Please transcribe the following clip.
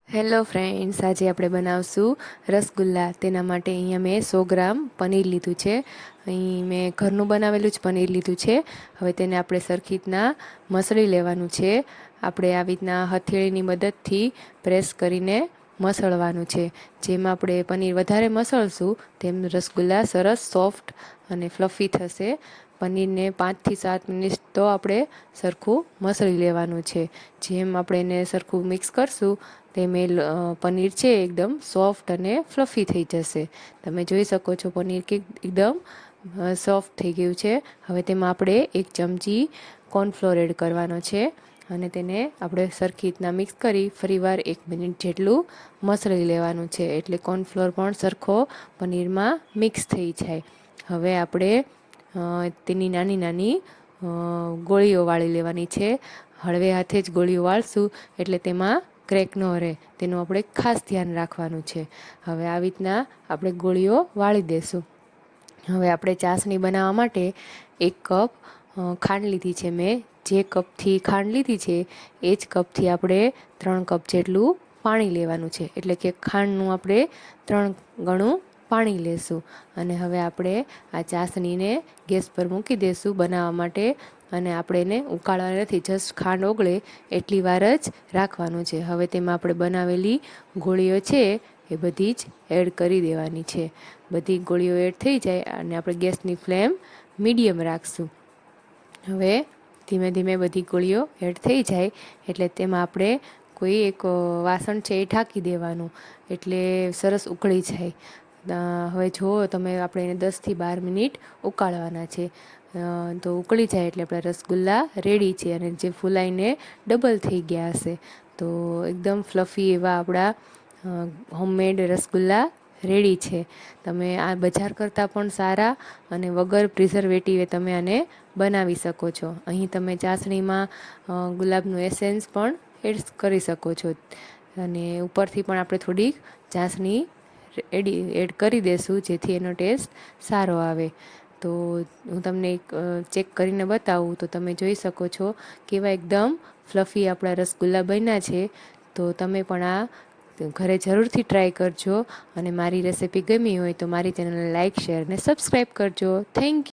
Hello friends, આજે આપણે બનાવશું રસગુલ્લા. તેના માટે અહીંયા મેં 100 ગ્રામ પનીર લીધું છે. અહીં મેં ઘરનું બનાવેલું જ પનીર લીધું છે. હવે તેને આપણે સરખી રીતના મસળી લેવાનું છે. આપણે આવી રીતના હથેળીની મદદથી પ્રેસ કરીને મસળવાનું છે. જેમ આપણે પનીર વધારે મસળશું તેમ રસગુલ્લા સરસ સોફ્ટ અને ફ્લફી થશે. પનીરને 5 થી 7 મિનિટ તો આપણે સરખું મસળી લેવાનું છે. જેમ આપણે એને સરખું મિક્સ કરશું તેમ પનીર છે એકદમ સોફ્ટ અને ફ્લફી થઈ જશે. તમે જોઈ શકો છો પનીર કે એકદમ સોફ્ટ થઈ ગયું છે. હવે તેમાં આપણે 1 ચમચી કોર્નફ્લોર એડ કરવાનો છે અને તેને આપણે સરખી રીતના મિક્સ કરી ફરીવાર 1 મિનિટ જેટલું મસળી લેવાનું છે, એટલે કોર્નફ્લોર પણ સરખો પનીરમાં મિક્સ થઈ જાય. હવે આપણે તેની નાની નાની ગોળીઓ વાળી લેવાની છે. હળવે હાથે જ ગોળીઓ વાળશું એટલે તેમાં ક્રેક ન રહે, તેનું આપણે ખાસ ધ્યાન રાખવાનું છે. હવે આવી રીતના આપણે ગોળીઓ વાળી દેશું. હવે આપણે ચાસણી બનાવવા માટે 1 કપ ખાંડ લીધી છે. મેં જે કપથી ખાંડ લીધી છે એ જ કપથી આપણે 3 કપ જેટલું પાણી લેવાનું છે, એટલે કે ખાંડનું આપણે 3 ગણું પાણી લેશું. અને હવે આપણે આ ચાસણીને ગેસ પર મૂકી દઈશું બનાવવા માટે. અને આપણે એને ઉકાળવા નથી, જસ્ટ ખાંડ ઓગળે એટલી વાર જ રાખવાનું છે. હવે તેમાં આપણે બનાવેલી ગોળીઓ છે એ બધી જ એડ કરી દેવાની છે. બધી ગોળીઓ એડ થઈ જાય અને આપણે ગેસની ફ્લેમ મીડિયમ રાખશું. હવે ધીમે ધીમે બધી ગોળીઓ એડ થઈ જાય એટલે તેમાં આપણે કોઈ એક વાસણ છે એ ઢાંકી દેવાનું, એટલે સરસ ઉકળી જાય. હવે જુઓ તમે, આપણે એને 10 થી 12 મિનિટ ઉકાળવાના છે. તો ઉકળી જાય એટલે આપણા રસગુલ્લા રેડી છે અને જે ફૂલાઈને ડબલ થઈ ગયા હશે. તો એકદમ ફ્લફી એવા આપણા હોમમેડ રસગુલ્લા રેડી છે. તમે આ બજાર કરતાં પણ સારા અને વગર પ્રિઝર્વેટિવે તમે આને બનાવી શકો છો. અહીં તમે ચાસણીમાં ગુલાબનું એસેન્સ પણ એડ કરી શકો છો અને ઉપરથી પણ આપણે થોડીક ચાસણી એડ કરી દેશું જેથી એનો ટેસ્ટ સારો આવે. તો હું તમને એક ચેક કરીને બતાવું તો તમે જોઈ શકો છો કેવા એકદમ ફ્લફી આપણા રસગુલ્લા બન્યા છે. તો તમે પણ આ ઘરે જરૂરથી ટ્રાય કરજો અને મારી રેસિપી ગમી હોય તો મારી ચેનલને લાઇક, શેર અને સબસ્ક્રાઈબ કરજો. Thank you.